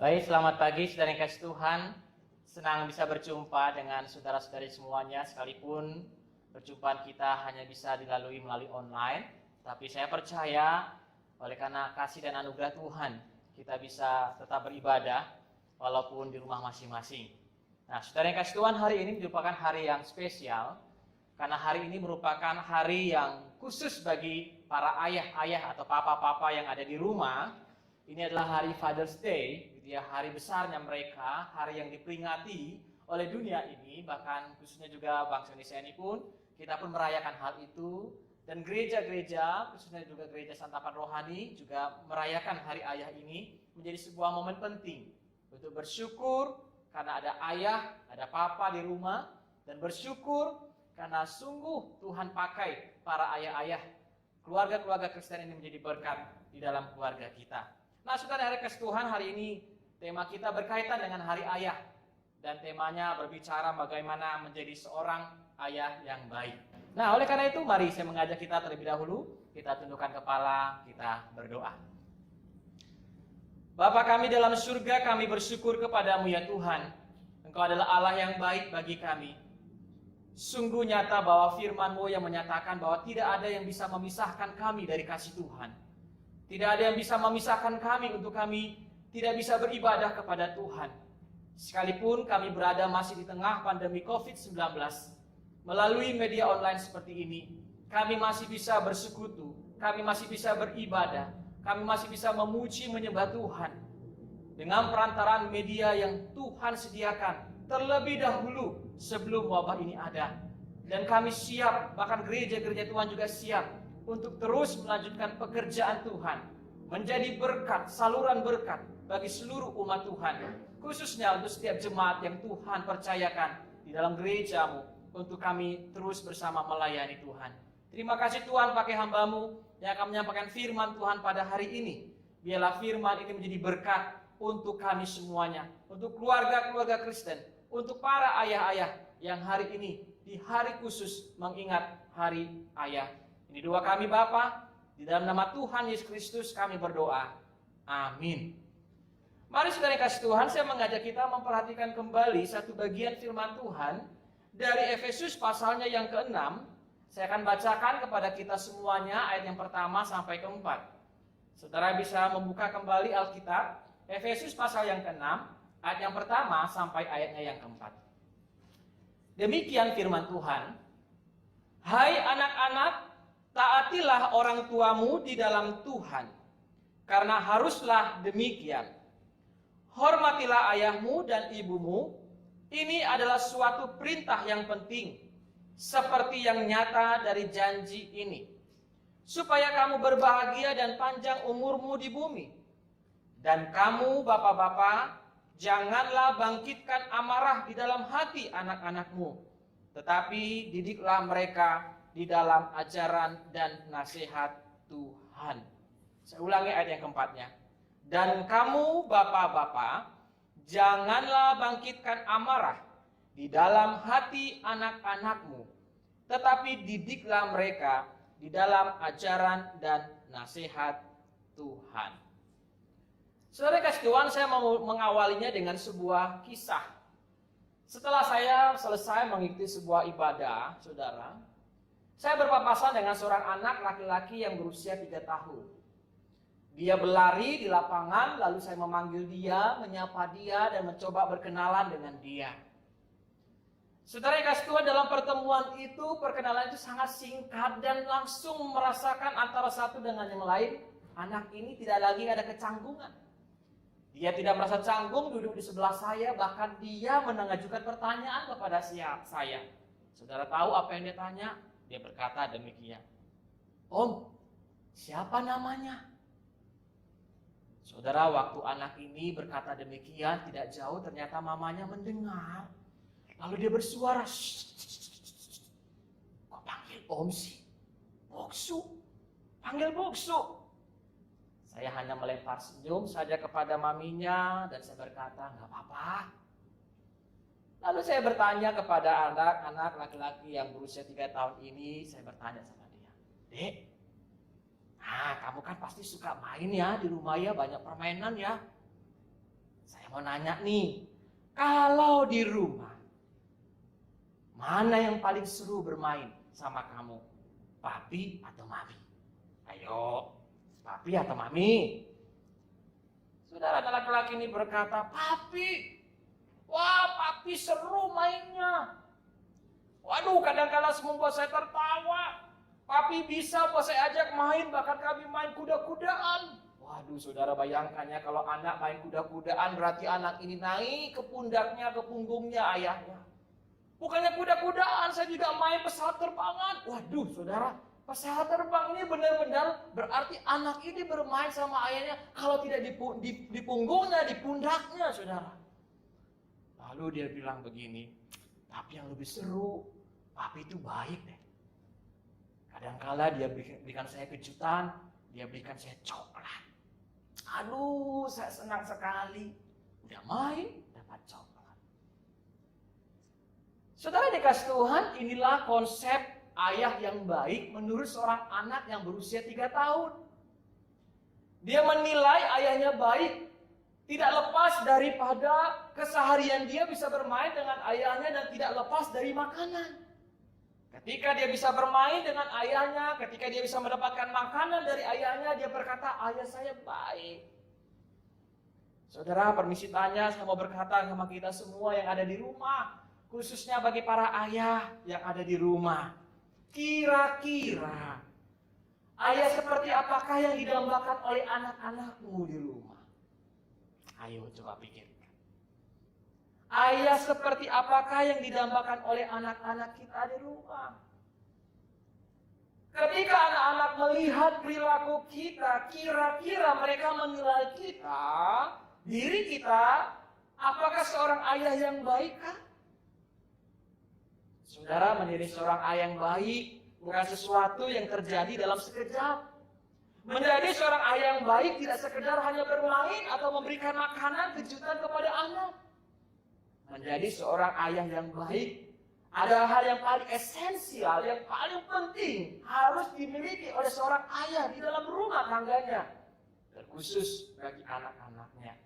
Baik, selamat pagi saudara yang kasih Tuhan. Senang bisa berjumpa dengan saudara-saudari semuanya, sekalipun perjumpaan kita hanya bisa dilalui melalui online. Tapi saya percaya oleh karena kasih dan anugerah Tuhan, kita bisa tetap beribadah walaupun di rumah masing-masing. Nah, saudara yang kasih Tuhan, hari ini merupakan hari yang spesial, karena hari ini merupakan hari yang khusus bagi para ayah-ayah atau papa-papa yang ada di rumah. Ini adalah hari Father's Day, gitu ya, hari besarnya mereka, hari yang diperingati oleh dunia ini, bahkan khususnya juga bangsa Indonesia ini pun, kita pun merayakan hal itu. Dan gereja-gereja, khususnya juga gereja Santapan Rohani, juga merayakan hari ayah ini menjadi sebuah momen penting untuk bersyukur karena ada ayah, ada papa di rumah, dan bersyukur karena sungguh Tuhan pakai para ayah-ayah, keluarga-keluarga Kristen ini menjadi berkat di dalam keluarga kita. Nah, saudara, hari kasih Tuhan, hari ini tema kita berkaitan dengan hari ayah. Dan temanya berbicara bagaimana menjadi seorang ayah yang baik. Nah, oleh karena itu, mari saya mengajak kita terlebih dahulu, kita tundukkan kepala, kita berdoa. Bapa kami dalam surga, kami bersyukur kepadamu ya Tuhan. Engkau adalah Allah yang baik bagi kami. Sungguh nyata bahwa firman-Mu yang menyatakan bahwa tidak ada yang bisa memisahkan kami dari kasih Tuhan. Tidak ada yang bisa memisahkan kami untuk kami tidak bisa beribadah kepada Tuhan. Sekalipun kami berada masih di tengah pandemi COVID-19, melalui media online seperti ini, kami masih bisa bersekutu, kami masih bisa beribadah, kami masih bisa memuji menyembah Tuhan dengan perantaraan media yang Tuhan sediakan terlebih dahulu sebelum wabah ini ada. Dan kami siap, bahkan gereja-gereja Tuhan juga siap untuk terus melanjutkan pekerjaan Tuhan, menjadi berkat, saluran berkat bagi seluruh umat Tuhan, khususnya untuk setiap jemaat yang Tuhan percayakan di dalam gereja-Mu, untuk kami terus bersama melayani Tuhan. Terima kasih Tuhan, pakai hamba-Mu yang akan menyampaikan firman Tuhan pada hari ini. Biarlah firman ini menjadi berkat untuk kami semuanya, untuk keluarga-keluarga Kristen, untuk para ayah-ayah yang hari ini di hari khusus mengingat hari ayah. Ini doa kami Bapa, di dalam nama Tuhan Yesus Kristus kami berdoa. Amin. Mari saudara yang kasih Tuhan, saya mengajak kita memperhatikan kembali satu bagian firman Tuhan dari Efesus pasalnya yang ke-6. Saya akan bacakan kepada kita semuanya ayat yang pertama sampai ke-4. Saudara bisa membuka kembali Alkitab, Efesus pasal yang ke-6, ayat yang pertama sampai ayatnya yang ke-4. Demikian firman Tuhan. Hai anak-anak, taatilah orang tuamu di dalam Tuhan, karena haruslah demikian. Hormatilah ayahmu dan ibumu, ini adalah suatu perintah yang penting, seperti yang nyata dari janji ini, supaya kamu berbahagia dan panjang umurmu di bumi. Dan kamu bapak-bapak, janganlah bangkitkan amarah di dalam hati anak-anakmu, tetapi didiklah mereka di dalam ajaran dan nasihat Tuhan. Saya ulangi ayat yang keempatnya. Dan kamu bapak-bapak, janganlah bangkitkan amarah di dalam hati anak-anakmu, tetapi didiklah mereka di dalam ajaran dan nasihat Tuhan. Saudara kasih Tuhan, saya mau mengawalinya dengan sebuah kisah. Setelah saya selesai mengikuti sebuah ibadah, saudara, saya berpapasan dengan seorang anak laki-laki yang berusia 3 tahun. Dia berlari di lapangan, lalu saya memanggil dia, menyapa dia, dan mencoba berkenalan dengan dia. Saudara yang kasih Tuhan, dalam pertemuan itu, perkenalan itu sangat singkat dan langsung merasakan antara satu dengan yang lain, anak ini tidak lagi ada kecanggungan. Dia tidak merasa canggung duduk di sebelah saya, bahkan dia mengajukan pertanyaan kepada saya. Saudara tahu apa yang dia tanya? Dia berkata demikian. Om, siapa namanya? Saudara, waktu anak ini berkata demikian, tidak jauh ternyata mamanya mendengar. Lalu dia bersuara, kok panggil Om sih? Boksu, panggil Boksu. Saya hanya melempar senyum saja kepada maminya dan saya berkata, nggak apa-apa. Lalu saya bertanya kepada anak-anak laki-laki yang berusia 3 tahun ini, saya bertanya sama dia, Dek, kamu kan pasti suka main ya di rumah ya, banyak permainan ya. Saya mau nanya nih, kalau di rumah, mana yang paling seru bermain sama kamu? Papi atau mami? Ayo, papi atau mami? Saudara laki-laki ini berkata, papi. Wah, papi seru mainnya. Waduh, kadang-kadang membuat saya tertawa. Papi bisa buat saya ajak main, bahkan kami main kuda-kudaan. Waduh, saudara bayangkan ya, kalau anak main kuda-kudaan, berarti anak ini naik ke pundaknya, ke punggungnya ayahnya. Bukannya kuda-kudaan, saya juga main pesawat terbangan. Waduh, saudara, pesawat terbang ini benar-benar berarti anak ini bermain sama ayahnya. Kalau tidak di punggungnya, di pundaknya, saudara. Lalu dia bilang begini, tapi yang lebih seru, papi itu baik deh. Kadangkala dia berikan saya kejutan, dia berikan saya coklat. Aduh, saya senang sekali. Udah main, dapat coklat. Saudara dikasih Tuhan, inilah konsep ayah yang baik menurut seorang anak yang berusia 3 tahun. Dia menilai ayahnya baik, tidak lepas daripada keseharian dia bisa bermain dengan ayahnya dan tidak lepas dari makanan. Ketika dia bisa bermain dengan ayahnya, ketika dia bisa mendapatkan makanan dari ayahnya, dia berkata, ayah saya baik. Saudara, permisi tanya, saya mau berkata sama kita semua yang ada di rumah, khususnya bagi para ayah yang ada di rumah. Kira-kira, ayah seperti apakah yang didambakan oleh anak-anakmu di rumah? Ayo coba pikirkan. Ayah seperti apakah yang didambakan oleh anak-anak kita di rumah? Ketika anak-anak melihat perilaku kita, kira-kira mereka menilai kita, diri kita, apakah seorang ayah yang baik kah? Saudara, menjadi seorang ayah yang baik bukan sesuatu yang terjadi dalam sekejap. Menjadi seorang ayah yang baik tidak sekedar hanya bermain atau memberikan makanan kejutan kepada anak. Menjadi seorang ayah yang baik adalah hal yang paling esensial, yang paling penting harus dimiliki oleh seorang ayah di dalam rumah tangganya, terkhusus bagi anak-anaknya.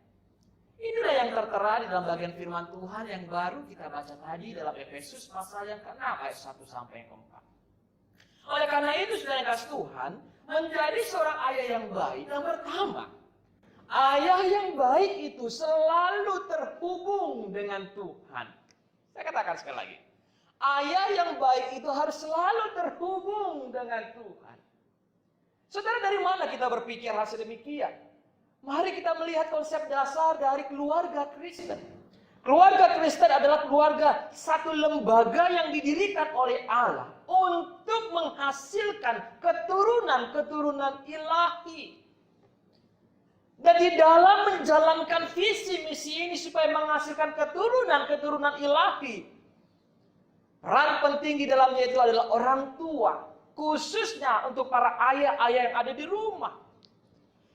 Inilah yang tertera di dalam bagian firman Tuhan yang baru kita baca tadi dalam Efesus pasal yang ke-6 ayat 1 sampai 4. Oleh karena itu, saudara yang kasih Tuhan, menjadi seorang ayah yang baik yang pertama, ayah yang baik itu selalu terhubung dengan Tuhan. Saya katakan sekali lagi. Ayah yang baik itu harus selalu terhubung dengan Tuhan. Saudara, dari mana kita berpikir hal sedemikian? Mari kita melihat konsep dasar dari keluarga Kristen. Keluarga Kristen adalah keluarga, satu lembaga yang didirikan oleh Allah untuk menghasilkan keturunan-keturunan ilahi. Dan di dalam menjalankan visi misi ini supaya menghasilkan keturunan-keturunan ilahi, peran penting di dalamnya itu adalah orang tua, khususnya untuk para ayah-ayah yang ada di rumah.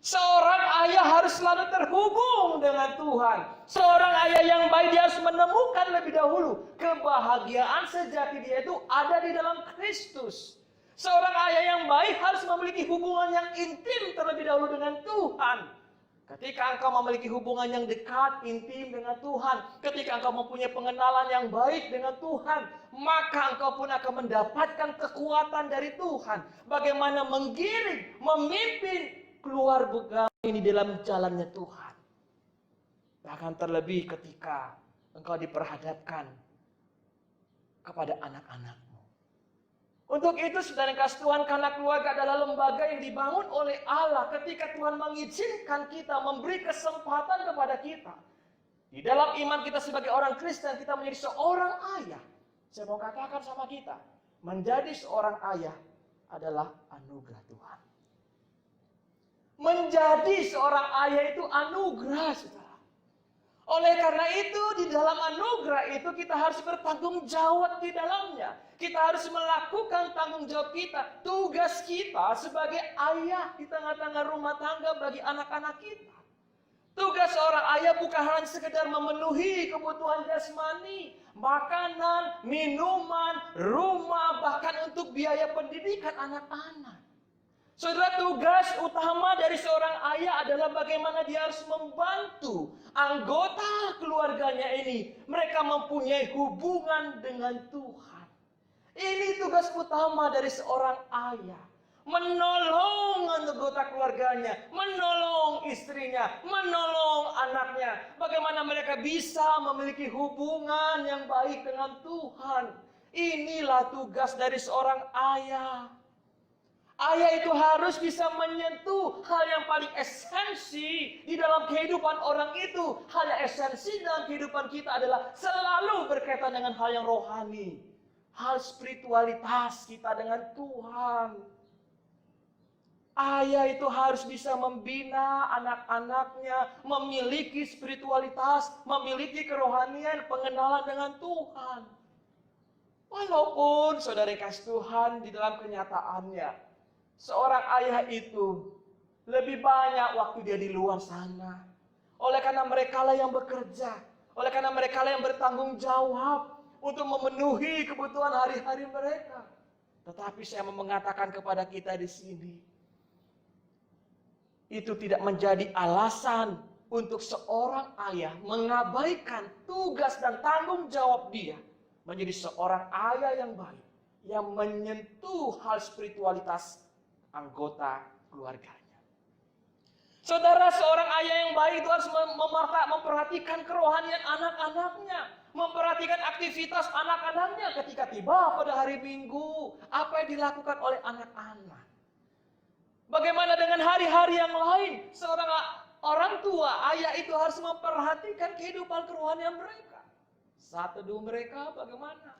Seorang ayah harus selalu terhubung dengan Tuhan. Seorang ayah yang baik dia harus menemukan lebih dahulu kebahagiaan sejati dia itu ada di dalam Kristus. Seorang ayah yang baik harus memiliki hubungan yang intim terlebih dahulu dengan Tuhan. Ketika engkau memiliki hubungan yang dekat, intim dengan Tuhan, ketika engkau mempunyai pengenalan yang baik dengan Tuhan, maka engkau pun akan mendapatkan kekuatan dari Tuhan. Bagaimana menggiring, memimpin keluarga ini dalam jalannya Tuhan. Bahkan terlebih ketika engkau diperhadapkan kepada anak-anakmu. Untuk itu, saudara yang kasih Tuhan, karena keluarga adalah lembaga yang dibangun oleh Allah. Ketika Tuhan mengizinkan kita, memberi kesempatan kepada kita, di dalam iman kita sebagai orang Kristen, kita menjadi seorang ayah. Saya mau katakan sama kita, menjadi seorang ayah adalah anugerah Tuhan. Menjadi seorang ayah itu anugerah, saudara. Oleh karena itu, di dalam anugerah itu kita harus bertanggung jawab di dalamnya. Kita harus melakukan tanggung jawab kita, tugas kita sebagai ayah di tengah-tengah rumah tangga bagi anak-anak kita. Tugas seorang ayah bukan hanya sekedar memenuhi kebutuhan jasmani, makanan, minuman, rumah, bahkan untuk biaya pendidikan anak-anak. Saudara, tugas utama dari seorang ayah adalah bagaimana dia harus membantu anggota keluarganya ini. Mereka mempunyai hubungan dengan Tuhan. Ini tugas utama dari seorang ayah. Menolong anggota keluarganya, menolong istrinya, menolong anaknya. Bagaimana mereka bisa memiliki hubungan yang baik dengan Tuhan. Inilah tugas dari seorang ayah. Ayah itu harus bisa menyentuh hal yang paling esensi di dalam kehidupan orang itu. Hal yang esensi dalam kehidupan kita adalah selalu berkaitan dengan hal yang rohani. Hal spiritualitas kita dengan Tuhan. Ayah itu harus bisa membina anak-anaknya, memiliki spiritualitas, memiliki kerohanian, pengenalan dengan Tuhan. Walaupun saudara kasih Tuhan di dalam kenyataannya, seorang ayah itu lebih banyak waktu dia di luar sana. Oleh karena mereka lah yang bekerja. Oleh karena mereka lah yang bertanggung jawab untuk memenuhi kebutuhan hari-hari mereka. Tetapi saya mau mengatakan kepada kita di sini, itu tidak menjadi alasan untuk seorang ayah mengabaikan tugas dan tanggung jawab dia menjadi seorang ayah yang baik, yang menyentuh hal spiritualitas anggota keluarganya. Saudara, seorang ayah yang baik itu harus memperhatikan kerohanian anak-anaknya, memperhatikan aktivitas anak-anaknya ketika tiba pada hari Minggu, apa yang dilakukan oleh anak-anak. Bagaimana dengan hari-hari yang lain? Seorang orang tua, ayah itu harus memperhatikan kehidupan kerohanian mereka. Saat teduh mereka bagaimana?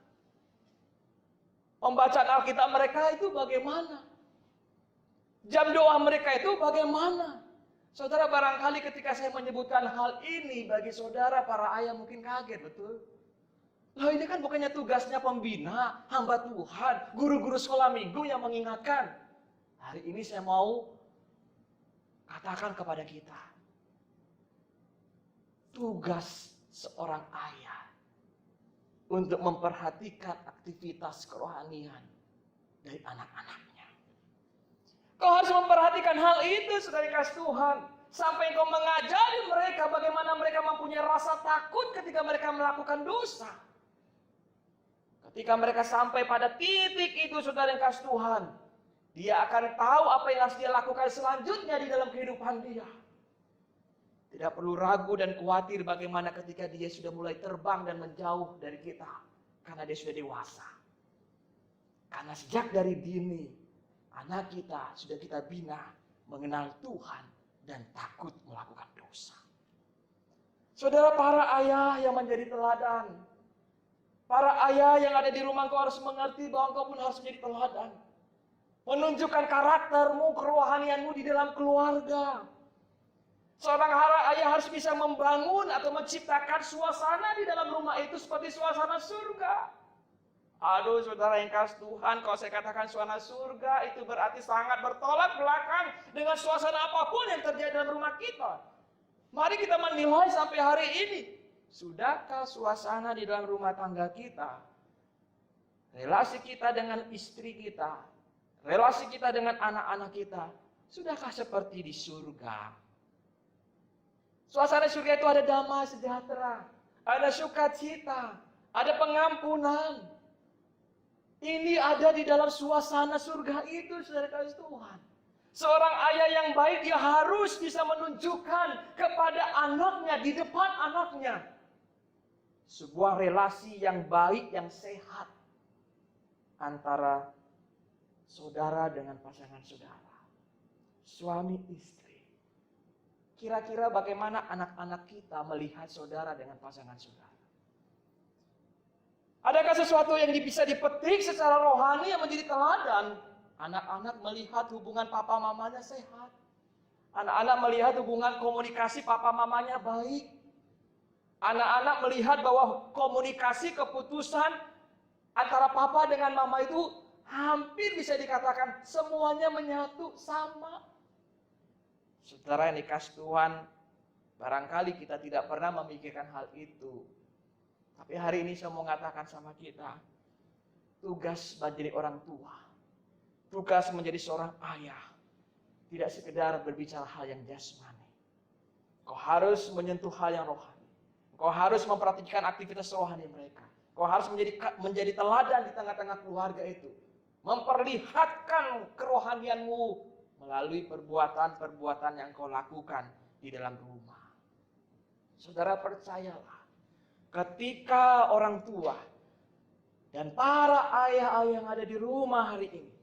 Pembacaan Alkitab mereka itu bagaimana? Jam doa mereka itu bagaimana? Saudara, barangkali ketika saya menyebutkan hal ini bagi saudara para ayah mungkin kaget, betul? Loh, ini kan bukannya tugasnya pembina, hamba Tuhan, guru-guru sekolah minggu yang mengingatkan. Hari ini saya mau katakan kepada kita, tugas seorang ayah untuk memperhatikan aktivitas kerohanian dari anak-anaknya. Kau harus memperhatikan hal itu, saudara kasih Tuhan. Sampai kau mengajari mereka bagaimana mereka mempunyai rasa takut ketika mereka melakukan dosa. Ketika mereka sampai pada titik itu, saudara yang kasih Tuhan, dia akan tahu apa yang harus dia lakukan selanjutnya di dalam kehidupan dia. Tidak perlu ragu dan khawatir bagaimana ketika dia sudah mulai terbang dan menjauh dari kita. Karena dia sudah dewasa. Karena sejak dari dini, anak kita sudah kita bina mengenal Tuhan dan takut melakukan dosa. Saudara, para ayah yang menjadi teladan, para ayah yang ada di rumah, engkau harus mengerti bahwa engkau pun harus menjadi teladan. Menunjukkan karaktermu, kerohanianmu di dalam keluarga. Seorang ayah harus bisa membangun atau menciptakan suasana di dalam rumah itu seperti suasana surga. Aduh, saudara yang kasih Tuhan, kalau saya katakan suasana surga, itu berarti sangat bertolak belakang dengan suasana apapun yang terjadi dalam rumah kita. Mari kita menilai sampai hari ini. Sudahkah suasana di dalam rumah tangga kita? Relasi kita dengan istri kita, relasi kita dengan anak-anak kita, sudahkah seperti di surga? Suasana surga itu ada damai sejahtera, ada sukacita, ada pengampunan. Ini ada di dalam suasana surga itu, saudara kasih Tuhan. Seorang ayah yang baik, dia harus bisa menunjukkan kepada anaknya, di depan anaknya, sebuah relasi yang baik, yang sehat antara saudara dengan pasangan saudara, suami istri. Kira-kira bagaimana anak-anak kita melihat saudara dengan pasangan saudara? Adakah sesuatu yang bisa dipetik secara rohani yang menjadi teladan? Anak-anak melihat hubungan papa mamanya sehat. Anak-anak melihat hubungan komunikasi papa mamanya baik. Anak-anak melihat bahwa komunikasi keputusan antara papa dengan mama itu hampir bisa dikatakan semuanya menyatu, sama. Saudara yang dikasih Tuhan, barangkali kita tidak pernah memikirkan hal itu. Tapi hari ini saya mau mengatakan sama kita, tugas menjadi orang tua, tugas menjadi seorang ayah, tidak sekedar berbicara hal yang jasmani. Kau harus menyentuh hal yang rohani. Kau harus memperhatikan aktivitas rohani mereka. Kau harus menjadi teladan di tengah-tengah keluarga itu. Memperlihatkan kerohanianmu melalui perbuatan-perbuatan yang kau lakukan di dalam rumah. Saudara, percayalah, ketika orang tua dan para ayah-ayah yang ada di rumah hari ini,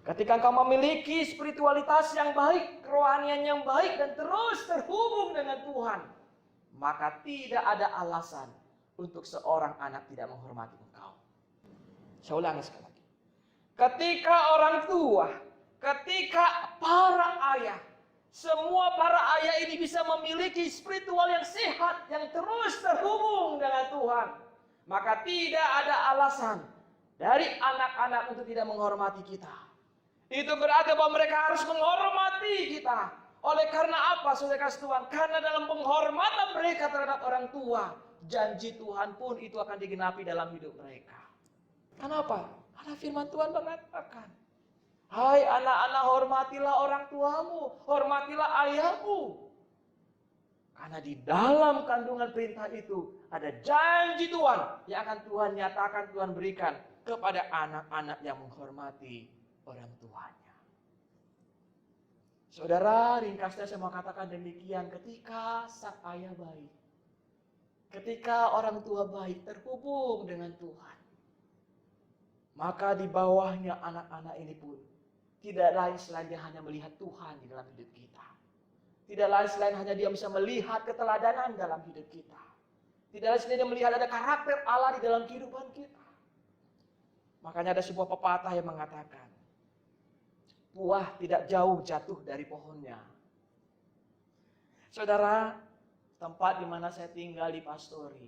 ketika engkau memiliki spiritualitas yang baik, kerohanian yang baik, dan terus terhubung dengan Tuhan, maka tidak ada alasan untuk seorang anak tidak menghormati engkau. Saya ulangi sekali lagi. Ketika orang tua, ketika para ayah, semua para ayah ini bisa memiliki spiritual yang sehat, yang terus terhubung dengan Tuhan, maka tidak ada alasan dari anak-anak untuk tidak menghormati kita. Itu berarti bahwa mereka harus menghormati kita. Oleh karena apa, saudara kasih Tuhan? Karena dalam penghormatan mereka terhadap orang tua, janji Tuhan pun itu akan digenapi dalam hidup mereka. Kenapa? Karena firman Tuhan mengatakan, hai anak-anak, hormatilah orang tuamu, hormatilah ayahmu. Karena di dalam kandungan perintah itu ada janji Tuhan yang akan Tuhan nyatakan, Tuhan berikan kepada anak-anak yang menghormati orang tuanya. Saudara, ringkasnya saya mau katakan demikian, ketika sang ayah baik, ketika orang tua baik terhubung dengan Tuhan, maka di bawahnya anak-anak ini pun tidak lain selain dia hanya melihat Tuhan di dalam hidup kita. Tidak lain selain hanya dia bisa melihat keteladanan dalam hidup kita. Tidak lain selain dia melihat ada karakter Allah di dalam kehidupan kita. Makanya ada sebuah pepatah yang mengatakan, buah tidak jauh jatuh dari pohonnya. Saudara, tempat di mana saya tinggal di Pastori,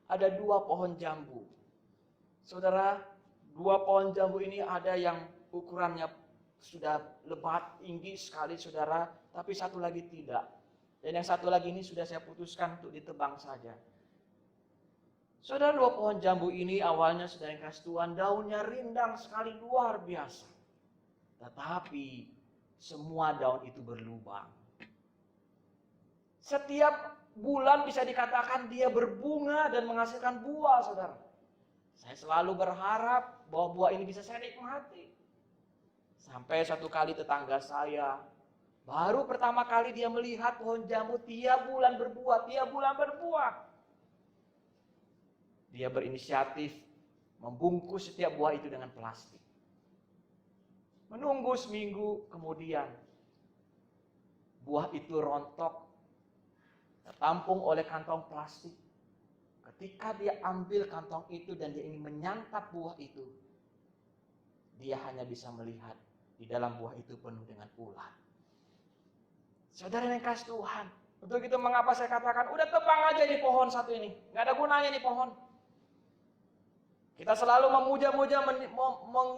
ada 2 pohon jambu. Saudara, 2 pohon jambu ini ada yang ukurannya sudah lebat, tinggi sekali, saudara, tapi satu lagi tidak. Dan yang satu lagi ini sudah saya putuskan untuk ditebang saja. Saudara, 2 pohon jambu ini awalnya, saudara yang kasih Tuhan, daunnya rindang sekali, luar biasa. Tetapi semua daun itu berlubang. Setiap bulan bisa dikatakan dia berbunga dan menghasilkan buah, saudara. Saya selalu berharap bahwa buah ini bisa saya nikmati. Sampai satu kali tetangga saya, baru pertama kali dia melihat pohon jambu tiap bulan berbuah, tiap bulan berbuah. Dia berinisiatif membungkus setiap buah itu dengan plastik. Menunggu seminggu kemudian, buah itu rontok, tertampung oleh kantong plastik. Ketika dia ambil kantong itu dan dia ingin menyantap buah itu, dia hanya bisa melihat di dalam buah itu penuh dengan ulat. Saudara yang kasih Tuhan, untuk itu mengapa saya katakan, udah tebang aja di pohon satu ini, nggak ada gunanya di pohon. Kita selalu memuja-muja,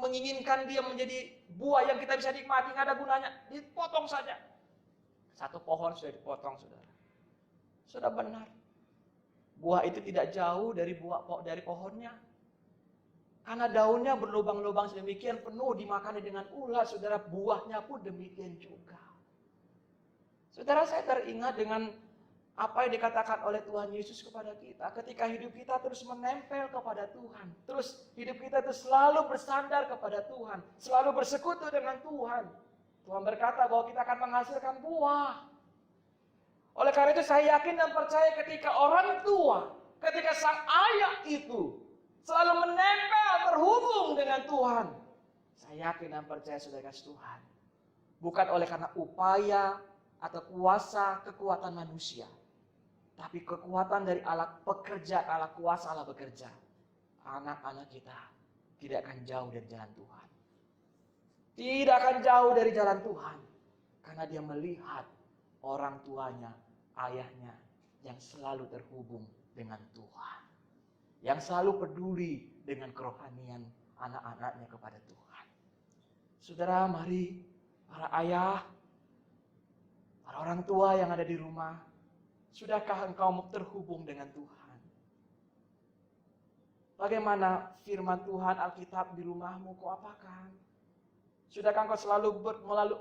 menginginkan dia menjadi buah yang kita bisa nikmati, nggak ada gunanya, dipotong saja. Satu pohon sudah dipotong, saudara. Sudah benar. Buah itu tidak jauh dari pohonnya. Karena daunnya berlubang-lubang sedemikian penuh dimakani dengan ulat, saudara, buahnya pun demikian juga. Saudara, saya teringat dengan apa yang dikatakan oleh Tuhan Yesus kepada kita. Ketika hidup kita terus menempel kepada Tuhan. Terus hidup kita itu selalu bersandar kepada Tuhan. Selalu bersekutu dengan Tuhan. Tuhan berkata bahwa kita akan menghasilkan buah. Oleh karena itu saya yakin dan percaya ketika orang tua, ketika sang ayah itu selalu menempel, terhubung dengan Tuhan. Saya yakin dan percaya saudara kasih Tuhan. Bukan oleh karena upaya atau kuasa kekuatan manusia. Tapi kekuatan dari Allah pekerja, Allah kuasa Allah bekerja. Anak-anak kita tidak akan jauh dari jalan Tuhan. Tidak akan jauh dari jalan Tuhan. Karena dia melihat orang tuanya, ayahnya yang selalu terhubung dengan Tuhan. Yang selalu peduli dengan kerohanian anak-anaknya kepada Tuhan. Saudara, mari para ayah, para orang tua yang ada di rumah, sudahkah engkau terhubung dengan Tuhan? Bagaimana firman Tuhan Alkitab di rumahmu kau apakan? Sudahkah engkau selalu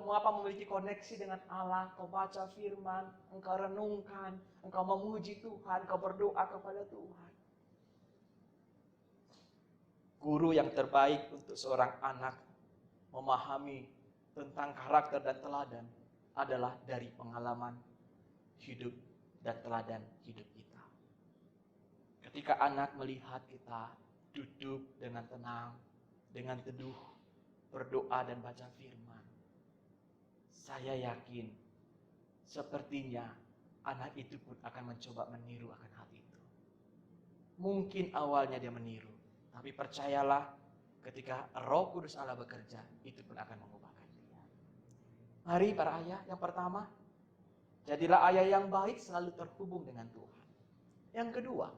memiliki koneksi dengan Allah? Kau baca firman, engkau renungkan, engkau memuji Tuhan, engkau berdoa kepada Tuhan. Guru yang terbaik untuk seorang anak memahami tentang karakter dan teladan adalah dari pengalaman hidup dan teladan hidup kita. Ketika anak melihat kita duduk dengan tenang, dengan teduh, berdoa dan baca firman, saya yakin sepertinya anak itu pun akan mencoba meniru akan hal itu. Mungkin awalnya dia meniru, tapi percayalah ketika Roh Kudus Allah bekerja, itu pun akan mengubahkan dia. Mari para ayah, yang pertama, jadilah ayah yang baik selalu terhubung dengan Tuhan. Yang kedua,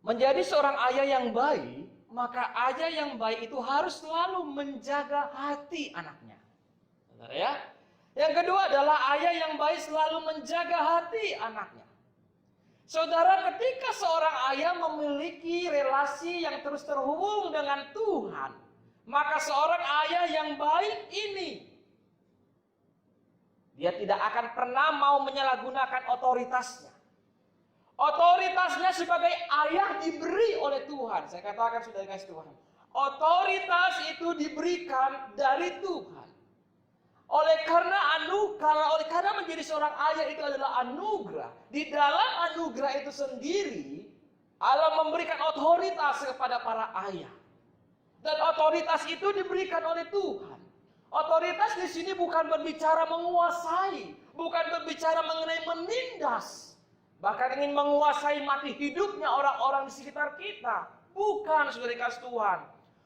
menjadi seorang ayah yang baik, maka ayah yang baik itu harus selalu menjaga hati anaknya. Saudara ya? Yang kedua adalah ayah yang baik selalu menjaga hati anaknya. Saudara, ketika seorang ayah memiliki relasi yang terus terhubung dengan Tuhan, maka seorang ayah yang baik ini, dia tidak akan pernah mau menyalahgunakan otoritasnya. Otoritasnya sebagai ayah diberi oleh Tuhan. Saya katakan sudah dikasih Tuhan. Otoritas itu diberikan dari Tuhan. Oleh karena menjadi seorang ayah itu adalah anugerah. Di dalam anugerah itu sendiri, Allah memberikan otoritas kepada para ayah. Dan otoritas itu diberikan oleh Tuhan. Otoritas di sini bukan berbicara menguasai, bukan berbicara mengenai menindas, bahkan ingin menguasai mati hidupnya orang-orang di sekitar kita. Bukan, saudara kasih Tuhan.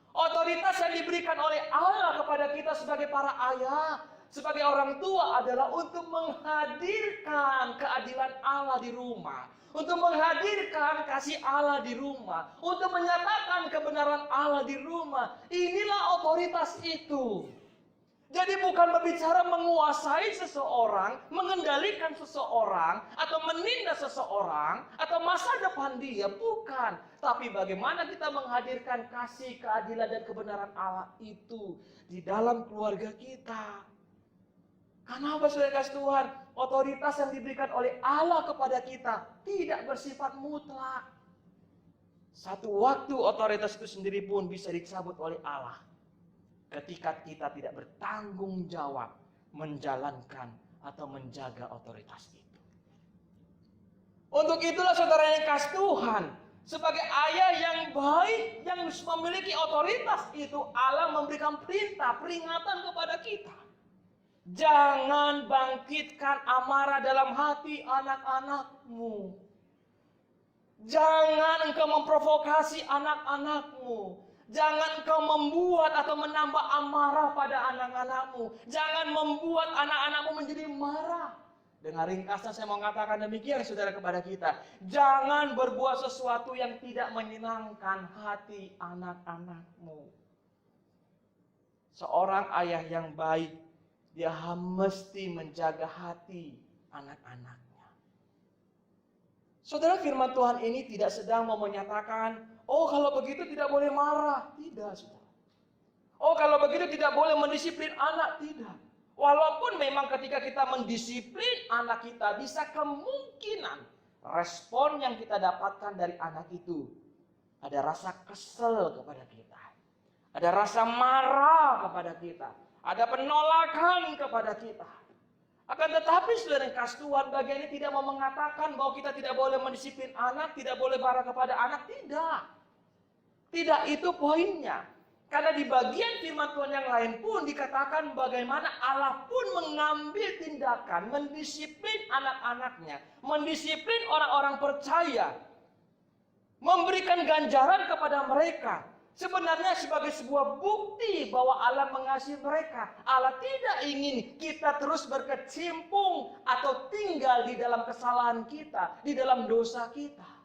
Otoritas yang diberikan oleh Allah kepada kita sebagai para ayah, sebagai orang tua adalah untuk menghadirkan keadilan Allah di rumah, untuk menghadirkan kasih Allah di rumah, untuk menyatakan kebenaran Allah di rumah. Inilah otoritas itu. Jadi bukan berbicara menguasai seseorang, mengendalikan seseorang, atau menindas seseorang, atau masa depan dia, bukan. Tapi bagaimana kita menghadirkan kasih, keadilan, dan kebenaran Allah itu di dalam keluarga kita. Karena apa, saudara kasih Tuhan? Otoritas yang diberikan oleh Allah kepada kita tidak bersifat mutlak. Satu waktu otoritas itu sendiri pun bisa dicabut oleh Allah ketika kita tidak bertanggung jawab menjalankan atau menjaga otoritas itu. Untuk itulah saudara yang kasih Tuhan, sebagai ayah yang baik, yang memiliki otoritas itu, Allah memberikan perintah, peringatan kepada kita. Jangan bangkitkan amarah dalam hati anak-anakmu. Jangan engkau memprovokasi anak-anakmu. Jangan engkau membuat atau menambah amarah pada anak-anakmu. Jangan membuat anak-anakmu menjadi marah. Dengan ringkasnya saya mau katakan demikian, saudara, kepada kita. Jangan berbuat sesuatu yang tidak menyenangkan hati anak-anakmu. Seorang ayah yang baik, dia mesti menjaga hati anak-anaknya. Saudara, firman Tuhan ini tidak sedang mau menyatakan, oh kalau begitu tidak boleh marah. Tidak, saudara. Oh kalau begitu tidak boleh mendisiplin anak. Tidak. Walaupun memang ketika kita mendisiplin anak kita, bisa kemungkinan respon yang kita dapatkan dari anak itu, ada rasa kesel kepada kita, ada rasa marah kepada kita, ada penolakan kepada kita. Akan tetapi saudara yang kasih Tuhan, bagian ini tidak mau mengatakan bahwa kita tidak boleh mendisiplin anak, tidak boleh marah kepada anak. Tidak. Tidak itu poinnya. Karena di bagian firman Tuhan yang lain pun dikatakan bagaimana Allah pun mengambil tindakan mendisiplin anak-anaknya, mendisiplin orang-orang percaya, memberikan ganjaran kepada mereka. Sebenarnya sebagai sebuah bukti bahwa Allah mengasihi mereka. Allah tidak ingin kita terus berkecimpung atau tinggal di dalam kesalahan kita, di dalam dosa kita.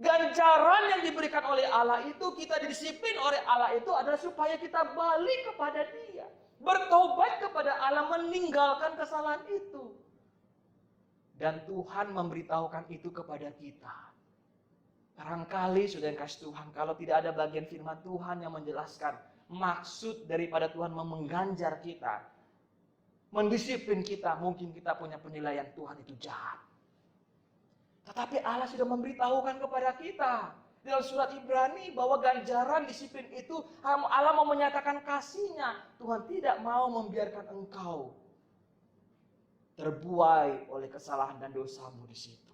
Ganjaran yang diberikan oleh Allah itu, kita didisiplin oleh Allah itu adalah supaya kita balik kepada Dia. Bertobat kepada Allah, meninggalkan kesalahan itu. Dan Tuhan memberitahukan itu kepada kita. Barangkali sudah yang kasih Tuhan, kalau tidak ada bagian firman Tuhan yang menjelaskan maksud daripada Tuhan mengganjar kita, mendisiplin kita, mungkin kita punya penilaian Tuhan itu jahat. Tetapi Allah sudah memberitahukan kepada kita dalam surat Ibrani bahwa ganjaran disiplin itu Allah mau menyatakan kasih-Nya. Tuhan tidak mau membiarkan engkau terbuai oleh kesalahan dan dosamu di situ.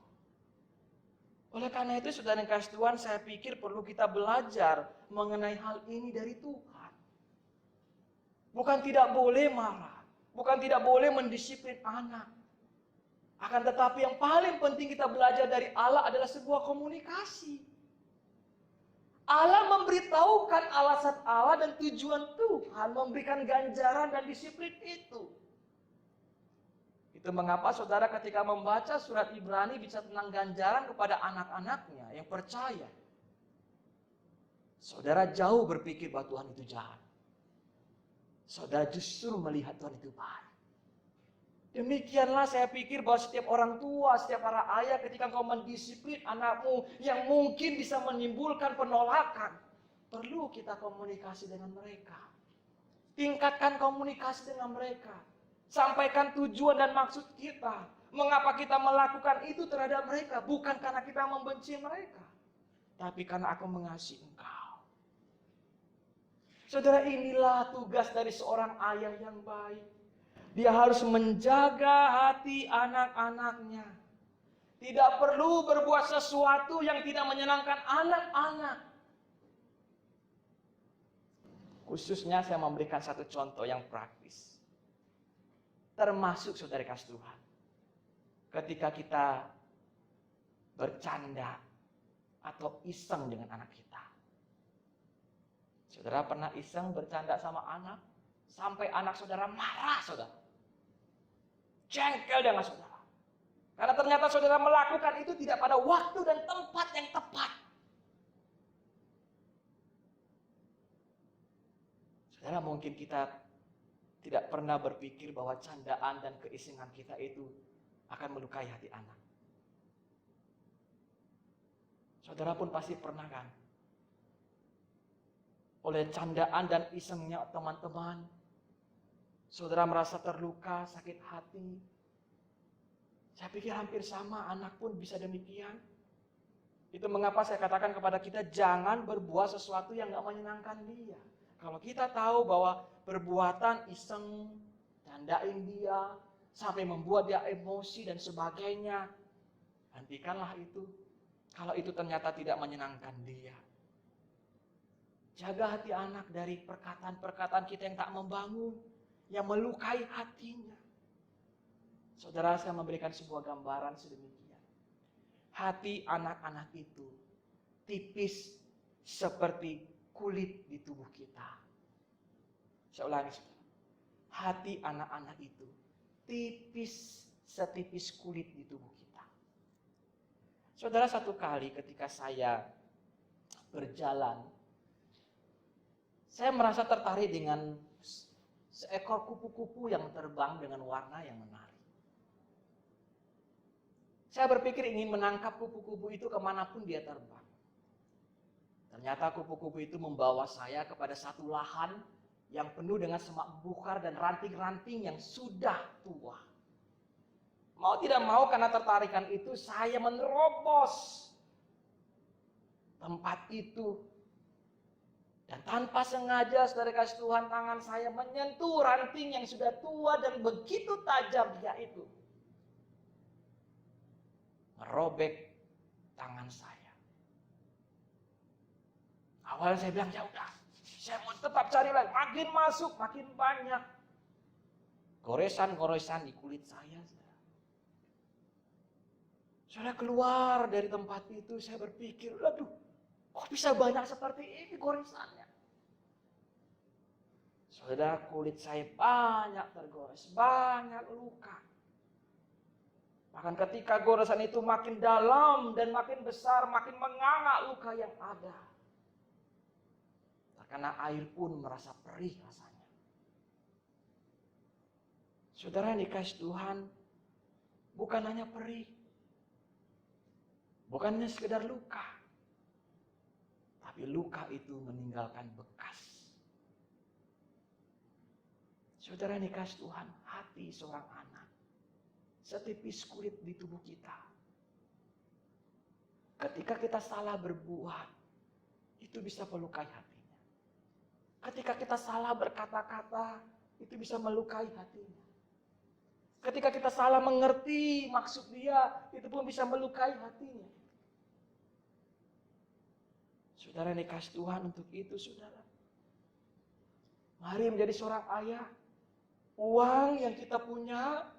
Oleh karena itu, saudara yang kasih Tuhan, saya pikir perlu kita belajar mengenai hal ini dari Tuhan. Bukan tidak boleh marah, bukan tidak boleh mendisiplin anak. Akan tetapi yang paling penting kita belajar dari Allah adalah sebuah komunikasi. Allah memberitahukan alasan Allah dan tujuan Tuhan memberikan ganjaran dan disiplin itu. Itu mengapa saudara ketika membaca surat Ibrani bisa tentang ganjaran kepada anak-anaknya yang percaya. Saudara jauh berpikir bahwa Tuhan itu jahat. Saudara justru melihat Tuhan itu baik. Demikianlah saya pikir bahwa setiap orang tua, setiap para ayah ketika engkau mendisiplin anakmu yang mungkin bisa menimbulkan penolakan, perlu kita komunikasi dengan mereka. Tingkatkan komunikasi dengan mereka. Sampaikan tujuan dan maksud kita. Mengapa kita melakukan itu terhadap mereka? Bukan karena kita membenci mereka, tapi karena aku mengasihi engkau. Saudara, inilah tugas dari seorang ayah yang baik. Dia harus menjaga hati anak-anaknya. Tidak perlu berbuat sesuatu yang tidak menyenangkan anak-anak. Khususnya saya memberikan satu contoh yang praktis. Termasuk saudara kasih Tuhan. Ketika kita bercanda atau iseng dengan anak kita. Saudara pernah iseng bercanda sama anak? Sampai anak saudara marah, saudara. Jengkel dengan saudara. Karena ternyata saudara melakukan itu tidak pada waktu dan tempat yang tepat. Saudara, mungkin kita tidak pernah berpikir bahwa candaan dan keisengan kita itu akan melukai hati anak. Saudara pun pasti pernah kan? Oleh candaan dan isengnya teman-teman, saudara merasa terluka, sakit hati. Saya pikir hampir sama, anak pun bisa demikian. Itu mengapa saya katakan kepada kita, jangan berbuat sesuatu yang gak menyenangkan dia. Kalau kita tahu bahwa perbuatan iseng, candain dia, sampai membuat dia emosi dan sebagainya, hentikanlah itu. Kalau itu ternyata tidak menyenangkan dia. Jaga hati anak dari perkataan-perkataan kita yang tak membangun, yang melukai hatinya. Saudara, saya memberikan sebuah gambaran sedemikian. Hati anak-anak itu tipis seperti kulit di tubuh kita. Saya ulangi, saudara. Hati anak-anak itu tipis setipis kulit di tubuh kita. Saudara, satu kali ketika saya berjalan, saya merasa tertarik dengan seekor kupu-kupu yang terbang dengan warna yang menarik. Saya berpikir ingin menangkap kupu-kupu itu kemanapun dia terbang. Ternyata kupu-kupu itu membawa saya kepada satu lahan yang penuh dengan semak belukar dan ranting-ranting yang sudah tua. Mau tidak mau karena tertarikan itu saya menerobos tempat itu. Dan tanpa sengaja, saudara kasih Tuhan, tangan saya menyentuh ranting yang sudah tua dan begitu tajamnya itu. Merobek tangan saya. Awalnya saya bilang, ya udah, saya mau tetap cari lagi. Makin masuk, makin banyak. Goresan-goresan di kulit saya. Saya keluar dari tempat itu, saya berpikir, aduh, kok bisa banyak seperti ini goresannya? Saudara, kulit saya banyak tergores, banyak luka. Bahkan ketika goresan itu makin dalam dan makin besar, makin menganga luka yang ada. Karena air pun merasa perih rasanya. Saudara yang dikasih Tuhan, bukan hanya perih. Bukan hanya sekedar luka. Tapi luka itu meninggalkan bekas. Saudara yang dikasih Tuhan, hati seorang anak setipis kulit di tubuh kita. Ketika kita salah berbuat, itu bisa melukai hatinya. Ketika kita salah berkata-kata, itu bisa melukai hatinya. Ketika kita salah mengerti maksud dia, itu pun bisa melukai hatinya. Saudara yang dikasih Tuhan, untuk itu saudara, mari menjadi seorang ayah. Uang yang kita punya,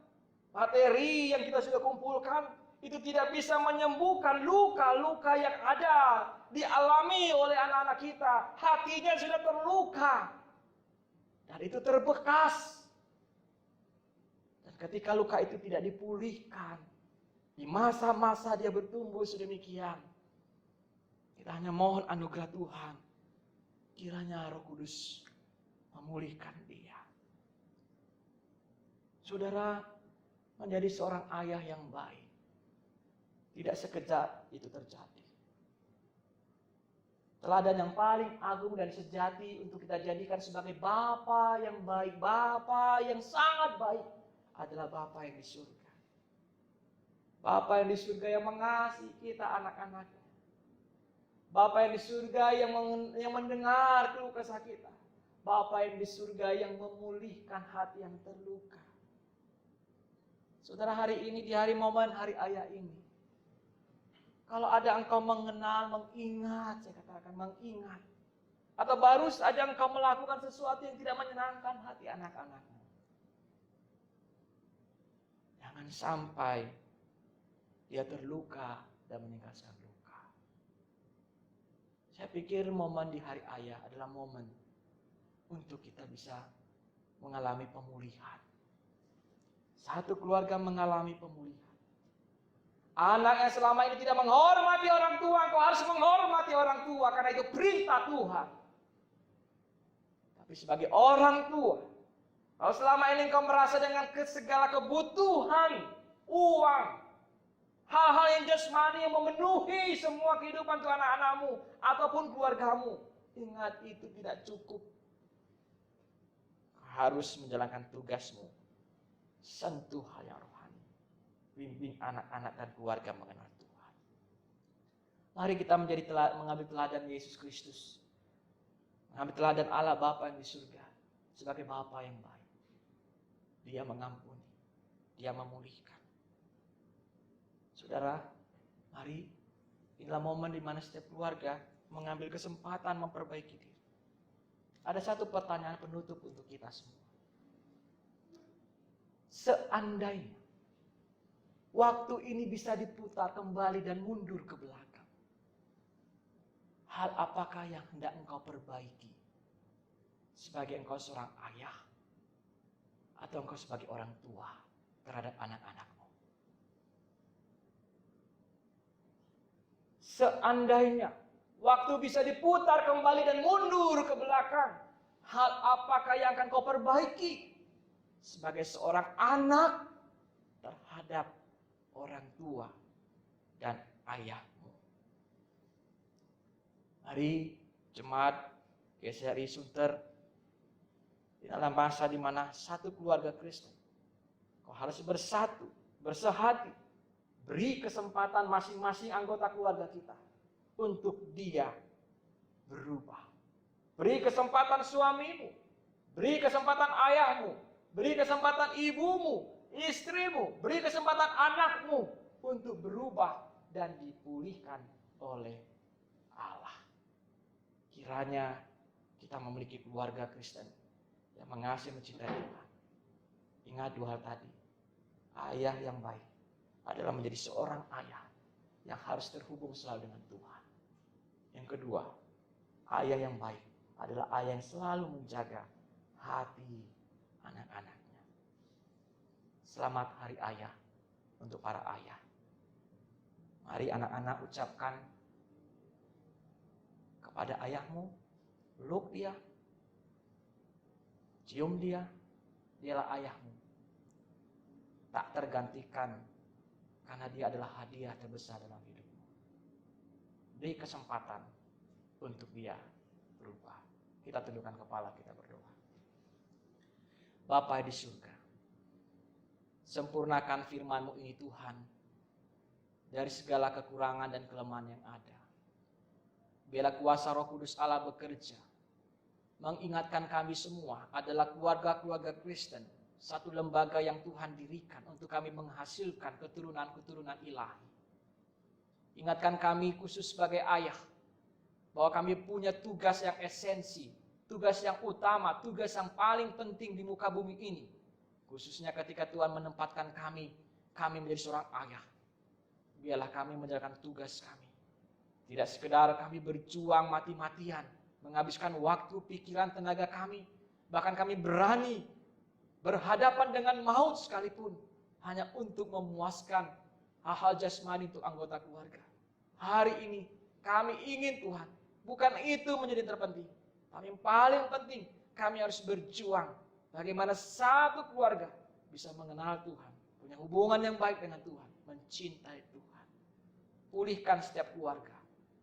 materi yang kita sudah kumpulkan, itu tidak bisa menyembuhkan luka-luka yang ada dialami oleh anak-anak kita. Hatinya sudah terluka dan itu terbekas. Dan ketika luka itu tidak dipulihkan, di masa-masa dia bertumbuh sedemikian, kita hanya mohon anugerah Tuhan, kiranya Roh Kudus memulihkan dia. Saudara, menjadi seorang ayah yang baik tidak sekejap itu terjadi. Teladan yang paling agung dan sejati untuk kita jadikan sebagai Bapa yang baik, Bapa yang sangat baik, adalah Bapa yang di surga. Bapa yang di surga yang mengasihi kita anak-anaknya. Bapa yang di surga yang mendengar keluh kesah kita. Bapa yang di surga yang memulihkan hati yang terluka. Saudara, hari ini, di hari momen hari ayah ini, kalau ada engkau mengenal, mengingat, saya katakan mengingat, atau baru saja engkau melakukan sesuatu yang tidak menyenangkan hati anak-anakmu, jangan sampai dia terluka dan meninggalkan luka. Saya pikir momen di hari ayah adalah momen untuk kita bisa mengalami pemulihan. Satu keluarga mengalami pemulihan. Anak yang selama ini tidak menghormati orang tua, engkau harus menghormati orang tua karena itu perintah Tuhan. Tapi sebagai orang tua, kalau selama ini engkau merasa dengan segala kebutuhan, uang, hal-hal yang jasmani yang memenuhi semua kehidupan Tuhan anak-anakmu ataupun keluargamu, ingat itu tidak cukup. Harus menjalankan tugasmu. Sentuh hal yang rohani. Bimbing anak-anak dan keluarga mengenal Tuhan. Mari kita mengambil teladan Yesus Kristus. Mengambil teladan Allah Bapa yang di surga. Sebagai Bapa yang baik. Dia mengampuni. Dia memulihkan. Saudara, mari. Inilah momen di mana setiap keluarga mengambil kesempatan memperbaiki diri. Ada satu pertanyaan penutup untuk kita semua. Seandainya waktu ini bisa diputar kembali dan mundur ke belakang, hal apakah yang hendak engkau perbaiki? Sebagai engkau seorang ayah atau engkau sebagai orang tua terhadap anak-anakmu? Seandainya waktu bisa diputar kembali dan mundur ke belakang, hal apakah yang akan kau perbaiki sebagai seorang anak terhadap orang tua dan ayahmu? Mari jemaat GCRI Sunter, di dalam masa di mana satu keluarga Kristen, kau harus bersatu, bersehati, beri kesempatan masing-masing anggota keluarga kita untuk dia berubah. Beri kesempatan suamimu, beri kesempatan ayahmu, beri kesempatan ibumu, istrimu, beri kesempatan anakmu untuk berubah dan dipulihkan oleh Allah. Kiranya kita memiliki keluarga Kristen yang mengasihi mencintai Tuhan. Ingat dua hal tadi. Ayah yang baik adalah menjadi seorang ayah yang harus terhubung selalu dengan Tuhan. Yang kedua, ayah yang baik adalah ayah yang selalu menjaga hati anak-anaknya. Selamat Hari Ayah untuk para ayah. Mari anak-anak ucapkan kepada ayahmu, peluk dia, cium dia, dialah ayahmu. Tak tergantikan karena dia adalah hadiah terbesar dalam hidupmu. Beri kesempatan untuk dia berubah. Kita tundukkan kepala, kita berdoa. Bapa di surga, sempurnakan firman-Mu ini Tuhan, dari segala kekurangan dan kelemahan yang ada. Biarlah kuasa Roh Kudus Allah bekerja, mengingatkan kami semua adalah keluarga-keluarga Kristen, satu lembaga yang Tuhan dirikan untuk kami menghasilkan keturunan-keturunan ilahi. Ingatkan kami khusus sebagai ayah, bahwa kami punya tugas yang esensi, tugas yang utama, tugas yang paling penting di muka bumi ini. Khususnya ketika Tuhan menempatkan kami menjadi seorang ayah. Biarlah kami menjalankan tugas kami. Tidak sekedar kami berjuang mati-matian, menghabiskan waktu, pikiran, tenaga kami. Bahkan kami berani berhadapan dengan maut sekalipun, hanya untuk memuaskan hal-hal jasmani untuk anggota keluarga. Hari ini kami ingin Tuhan, bukan itu menjadi terpenting. Tapi yang paling penting, kami harus berjuang bagaimana satu keluarga bisa mengenal Tuhan, punya hubungan yang baik dengan Tuhan, mencintai Tuhan. Pulihkan setiap keluarga.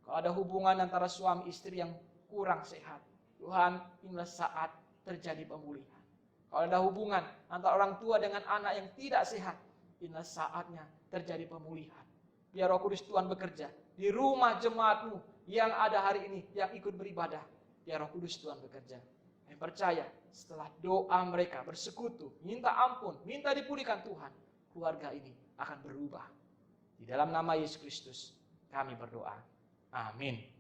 Kalau ada hubungan antara suami istri yang kurang sehat, Tuhan, inilah saat terjadi pemulihan. Kalau ada hubungan antara orang tua dengan anak yang tidak sehat, inilah saatnya terjadi pemulihan. Biar Roh Kudus Tuhan bekerja di rumah jemaat-Mu yang ada hari ini, yang ikut beribadah. Biar Roh Kudus Tuhan bekerja. Saya percaya setelah doa mereka bersekutu, minta ampun, minta dipulihkan Tuhan, keluarga ini akan berubah. Di dalam nama Yesus Kristus kami berdoa. Amin.